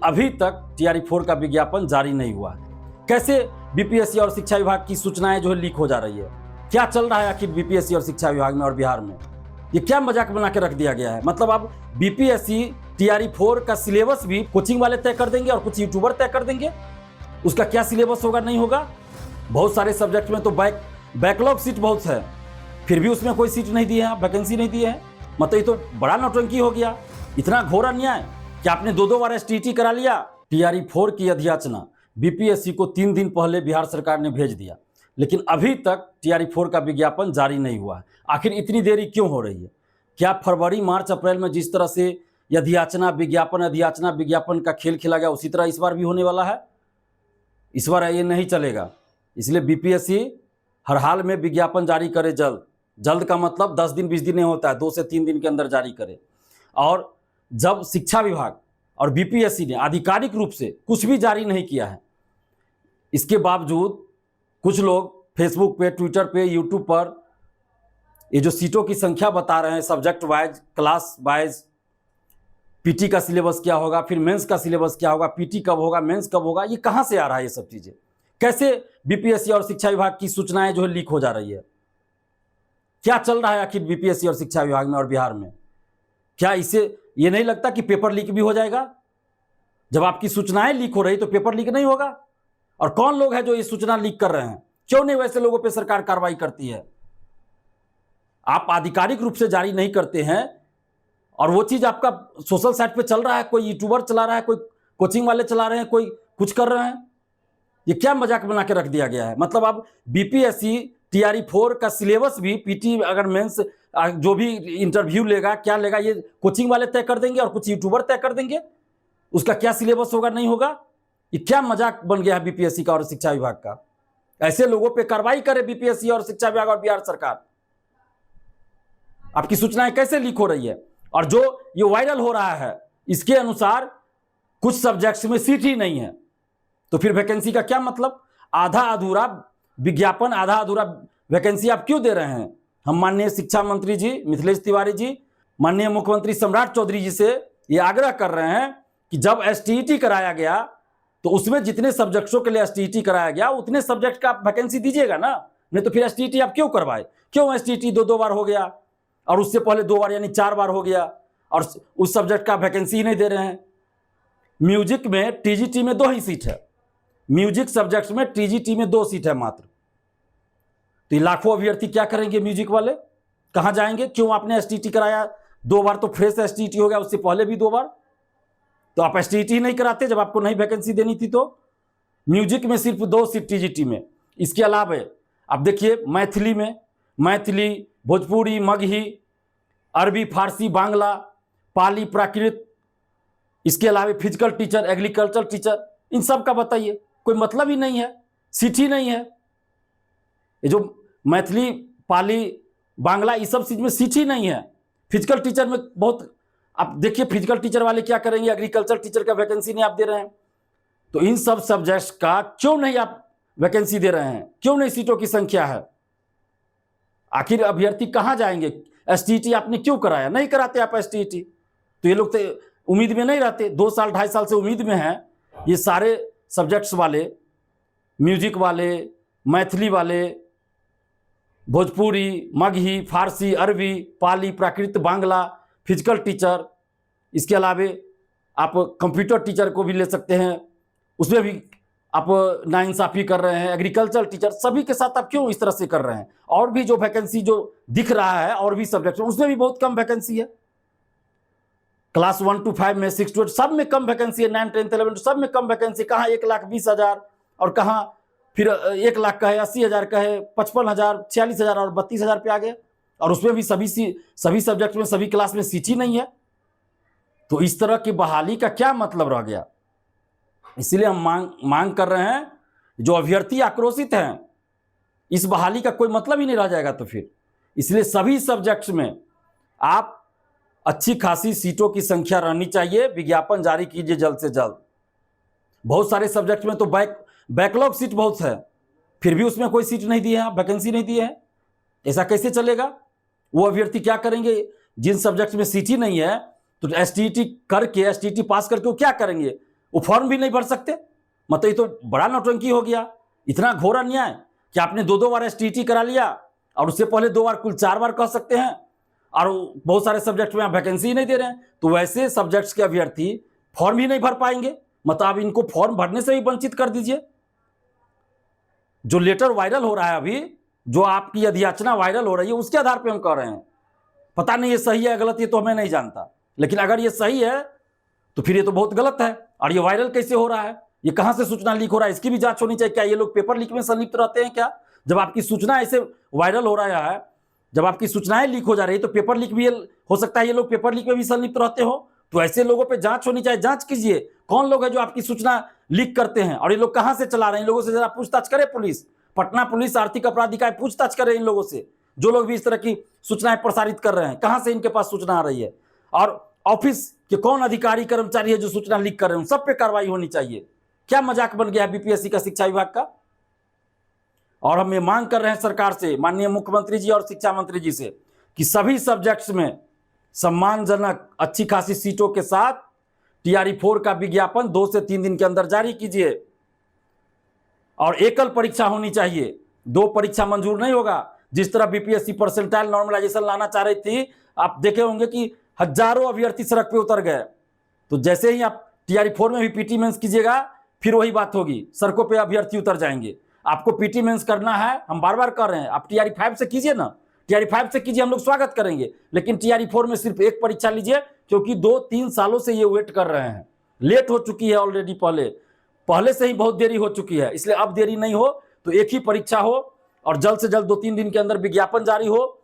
अभी तक TRE-4 का विज्ञापन जारी नहीं हुआ है। कैसे बीपीएससी और शिक्षा विभाग की सूचनाएं जो है लीक हो जा रही है? क्या चल रहा है आखिर बीपीएससी और शिक्षा विभाग में और बिहार में? ये क्या मजाक बना के रख दिया गया है? मतलब अब बीपीएससी TRE-4 का सिलेबस भी कोचिंग वाले तय कर देंगे और कुछ यूट्यूबर तय कर देंगे। उसका क्या सिलेबस होगा, नहीं होगा। बहुत सारे सब्जेक्ट में तो बैकलॉग सीट बहुत है, फिर भी उसमें कोई सीट नहीं दी है, वैकेंसी नहीं दी है। मतलब ये तो बड़ा नौटंकी हो गया। इतना घोर अन्याय कि आपने दो बार STT करा लिया। TRE-4 की अधियाचना बीपीएससी को 3 दिन पहले बिहार सरकार ने भेज दिया, लेकिन अभी तक TRE-4 का विज्ञापन जारी नहीं हुआ है। आखिर इतनी देरी क्यों हो रही है? क्या फरवरी, मार्च, अप्रैल में जिस तरह से अधियाचना विज्ञापन का खेल खेला गया, उसी तरह इस बार भी होने वाला है? इस बार ये नहीं चलेगा। इसलिए बीपीएससी हर हाल में विज्ञापन जारी करे जल्द का मतलब 10 दिन 20 दिन नहीं होता है, 2 से 3 दिन के अंदर जारी करे। और जब शिक्षा विभाग और बीपीएससी ने आधिकारिक रूप से कुछ भी जारी नहीं किया है, इसके बावजूद कुछ लोग फेसबुक पे, ट्विटर पे, यूट्यूब पर ये जो सीटों की संख्या बता रहे हैं, subject wise, class wise, PT का सिलेबस क्या होगा, फिर मेंस का सिलेबस क्या होगा, पीटी कब होगा, मेंस कब होगा, ये कहां से आ रहा है? ये सब चीजें कैसे बीपीएससी और शिक्षा विभाग की सूचनाएं जो है लीक हो जा रही है? क्या चल रहा है आखिर बीपीएससी और शिक्षा विभाग में और बिहार में? क्या इससे ये नहीं लगता कि पेपर लीक भी हो जाएगा? जब आपकी सूचनाएं लीक हो रही तो पेपर लीक नहीं होगा? और कौन लोग हैं जो ये सूचना लीक कर रहे हैं? क्यों नहीं वैसे लोगों पे सरकार कार्रवाई करती है? आप आधिकारिक रूप से जारी नहीं करते हैं और वो चीज आपका सोशल साइट पे चल रहा है, कोई यूट्यूबर चला रहा है, कोई कोचिंग वाले चला रहे हैं, कोई कुछ कर रहे हैं। ये क्या मजाक बना के रख दिया गया है? मतलब अब बीपीएससी TRE-4 का सिलेबस भी, पीटी अगर मेंस जो भी इंटरव्यू लेगा, क्या लेगा, ये कोचिंग वाले तय कर देंगे और कुछ यूट्यूबर तय कर देंगे। उसका क्या सिलेबस होगा, नहीं होगा। ये क्या मजाक बन गया है बीपीएससी का और शिक्षा विभाग का? ऐसे लोगों पे कार्रवाई करे बीपीएससी और शिक्षा विभाग और बिहार सरकार। आपकी सूचनाएं कैसे लीक हो रही है? और जो ये वायरल हो रहा है, इसके अनुसार कुछ सब्जेक्ट्स में सीट ही नहीं है, तो फिर वैकेंसी का क्या मतलब? आधा अधूरा विज्ञापन, आधा अधूरा वैकेंसी आप क्यों दे रहे हैं? हम माननीय शिक्षा मंत्री जी मिथिलेश तिवारी जी, माननीय मुख्यमंत्री सम्राट चौधरी जी से ये आग्रह कर रहे हैं कि जब STT कराया गया तो उसमें जितने सब्जेक्ट्सों के लिए STT कराया गया, उतने सब्जेक्ट का आप वैकेंसी दीजिएगा ना। नहीं तो फिर STT आप क्यों करवाए? क्यों STT 2 बार हो गया और उससे पहले 2 बार यानी 4 बार हो गया और उस सब्जेक्ट का वैकेंसी ही नहीं दे रहे हैं? म्यूजिक में TGT में 2 ही सीट है, म्यूजिक सब्जेक्ट में TGT में 2 सीट है मात्र। तो लाखों अभ्यर्थी क्या करेंगे? म्यूजिक वाले कहां जाएंगे? क्यों आपने STT कराया? 2 बार तो फ्रेश STT हो गया, उससे पहले भी 2 बार। तो आप STT ही नहीं कराते जब आपको नहीं वैकेंसी देनी थी। तो म्यूजिक में सिर्फ 2 सीट TGT में। इसके अलावा आप देखिए मैथिली में, मैथिली, भोजपुरी, मगही, अरबी, फारसी, बांग्ला, पाली, प्राकृत, इसके अलावा फिजिकल टीचर, एग्रीकल्चर टीचर, इन सब का बताइए, कोई मतलब ही नहीं है, सीट ही नहीं है। ये जो मैथिली, पाली, बांग्ला, इस सब चीज में सीट ही नहीं है। फिजिकल टीचर में बहुत, आप देखिए फिजिकल टीचर वाले क्या करेंगे, एग्रीकल्चर टीचर का वैकेंसी नहीं आप दे रहे हैं। तो इन सब सब्जेक्ट्स का क्यों नहीं आप वैकेंसी दे रहे हैं? क्यों नहीं सीटों की संख्या है? आखिर अभ्यर्थी कहां जाएंगे? STT आपने क्यों कराया? नहीं कराते आप STT, तो ये लोग तो उम्मीद में नहीं रहते। 2 साल 2.5 साल से उम्मीद में है ये सारे सब्जेक्ट्स वाले, म्यूजिक वाले, मैथिली वाले, भोजपुरी, मगही, फारसी, अरबी, पाली, प्राकृत, बांग्ला, फिजिकल टीचर, इसके अलावे आप कंप्यूटर टीचर को भी ले सकते हैं, उसमें भी आप नाइंसाफ़ी कर रहे हैं। एग्रीकल्चर टीचर, सभी के साथ आप क्यों इस तरह से कर रहे हैं? और भी जो वैकेंसी जो दिख रहा है और भी सब्जेक्ट में, उसमें भी बहुत कम वैकेंसी है। क्लास 1 to 5 में, 6 to 8 सब में कम वैकेंसी है, 9, 10, 11 सब में कम वैकेंसी। कहाँ 1,20,000 और कहाँ फिर 1 लाख का है, 80,000 का है, 55,000, 46,000 और 32,000 पे आ गए। और उसमें भी सभी सब्जेक्ट में, सभी क्लास में सीट ही नहीं है। तो इस तरह की बहाली का क्या मतलब रह गया? इसलिए हम मांग कर रहे हैं, जो अभ्यर्थी आक्रोशित हैं, इस बहाली का कोई मतलब ही नहीं रह जाएगा। तो फिर इसलिए सभी सब्जेक्ट्स में आप अच्छी खासी सीटों की संख्या रहनी चाहिए, विज्ञापन जारी कीजिए जल्द से जल्द। बहुत सारे सब्जेक्ट में तो बैकलॉग सीट बहुत है, फिर भी उसमें कोई सीट नहीं दी है, वैकेंसी नहीं दी है। ऐसा कैसे चलेगा? वो अभ्यर्थी क्या करेंगे? जिन सब्जेक्ट में सीट ही नहीं है तो STT करके, STT पास करके वो क्या करेंगे? वो फॉर्म भी नहीं भर सकते। मतलब ये तो बड़ा नौटंकी हो गया, इतना घोर अन्याय कि आपने 2-2 बार STT करा लिया और उससे पहले 2 बार, कुल 4 बार कह सकते हैं, और बहुत सारे सब्जेक्ट में आप वैकेंसी ही नहीं दे रहे हैं। तो वैसे सब्जेक्ट्स के अभ्यर्थी फॉर्म ही नहीं भर पाएंगे, मतलब आप इनको फॉर्म भरने से ही वंचित कर दीजिए। जो लेटर वायरल हो रहा है अभी, जो आपकी अधियाचना वायरल हो रही है, उसके आधार पर हम कह रहे हैं। पता नहीं ये सही है गलत, ये तो हमें नहीं जानता, लेकिन अगर ये सही है तो फिर ये तो बहुत गलत है। और ये वायरल कैसे हो रहा है, ये कहां से सूचना लीक हो रहा है, इसकी भी जांच होनी चाहिए। क्या ये लोग पेपर लीक में संलिप्त रहते हैं क्या? जब आपकी सूचना ऐसे वायरल हो रहा है, जब आपकी सूचनाएं लीक हो जा रही है, तो पेपर लीक भी हो सकता है ये लोग पेपर लीक में भी संलिप्त रहते हो। तो ऐसे लोगों पे जांच होनी चाहिए। जांच कीजिए कौन लोग हैं जो आपकी सूचना लीक करते हैं, और ये लोग कहां से चला रहे हैं। इन लोगों से जरा पूछताछ करे पुलिस, पटना पुलिस आर्थिक अपराध इकाई पूछताछ करे इन लोगों से, जो लोग भी इस तरह की सूचनाएं प्रसारित कर रहे हैं, कहां से इनके पास सूचना आ रही है, और ऑफिस के कौन अधिकारी कर्मचारी है जो सूचना लीक कर रहे हैं, उन सब पे कार्रवाई होनी चाहिए। क्या मजाक बन गया है बीपीएससी का, शिक्षा विभाग का। और हम ये मांग कर रहे हैं सरकार से, माननीय मुख्यमंत्री जी और शिक्षा मंत्री जी से, कि सभी सब्जेक्ट्स में सम्मानजनक अच्छी खासी सीटों के साथ TRE-4 का विज्ञापन 2 से 3 दिन के अंदर जारी कीजिए। और एकल परीक्षा होनी चाहिए, 2 परीक्षा मंजूर नहीं होगा। जिस तरह बीपीएससी परसेंटाइल नॉर्मलाइजेशन लाना चाह रही थी, आप देखे होंगे कि हजारों अभ्यर्थी सड़क पे उतर गए। तो जैसे ही आप TRE-4 में भी पीटी मेंस कीजिएगा, फिर वही बात होगी, सड़कों पे अभ्यर्थी उतर जाएंगे। आपको पीटी मेंस करना है, हम बार बार कर रहे हैं, आप TRE-5 से कीजिए ना, TRE-5 से कीजिए, हम लोग स्वागत करेंगे। लेकिन TRE-4 में सिर्फ 1 परीक्षा लीजिए, क्योंकि 2-3 सालों से ये वेट कर रहे हैं। लेट हो चुकी है ऑलरेडी, पहले से ही बहुत देरी हो चुकी है, इसलिए अब देरी नहीं हो तो एक ही परीक्षा हो, और जल्द से जल्द 2-3 दिन के अंदर विज्ञापन जारी हो,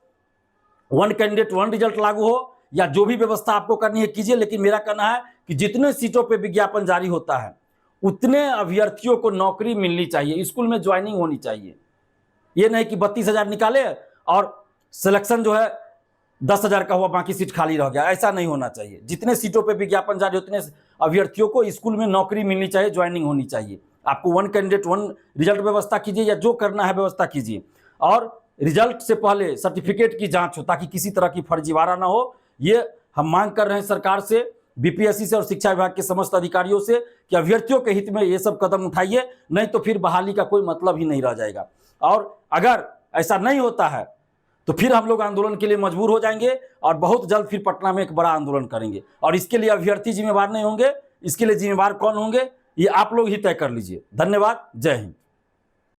1 कैंडिडेट 1 रिजल्ट लागू हो, या जो भी व्यवस्था आपको करनी है कीजिए। लेकिन मेरा कहना है कि जितने सीटों पे विज्ञापन जारी होता है, उतने अभ्यर्थियों को नौकरी मिलनी चाहिए, स्कूल में ज्वाइनिंग होनी चाहिए। ये नहीं कि 32,000 निकाले और सिलेक्शन जो है 10,000 का हुआ, बाकी सीट खाली रह गया, ऐसा नहीं होना चाहिए। जितने सीटों पे विज्ञापन जारी, उतने अभ्यर्थियों को स्कूल में नौकरी मिलनी चाहिए, ज्वाइनिंग होनी चाहिए। आपको 1 कैंडिडेट 1 रिजल्ट व्यवस्था कीजिए, या जो करना है व्यवस्था कीजिए, और रिजल्ट से पहले सर्टिफिकेट की जांच हो, ताकि किसी तरह की फर्जीवाड़ा ना हो। ये हम मांग कर रहे हैं सरकार से, बीपीएससी से और शिक्षा विभाग के समस्त अधिकारियों से, कि अभ्यर्थियों के हित में ये सब कदम उठाइए, नहीं तो फिर बहाली का कोई मतलब ही नहीं रह जाएगा। और अगर ऐसा नहीं होता है तो फिर हम लोग आंदोलन के लिए मजबूर हो जाएंगे, और बहुत जल्द फिर पटना में एक बड़ा आंदोलन करेंगे। और इसके लिए अभ्यर्थी जिम्मेवार नहीं होंगे, इसके लिए जिम्मेवार कौन होंगे, ये आप लोग ही तय कर लीजिए। धन्यवाद, जय हिंद।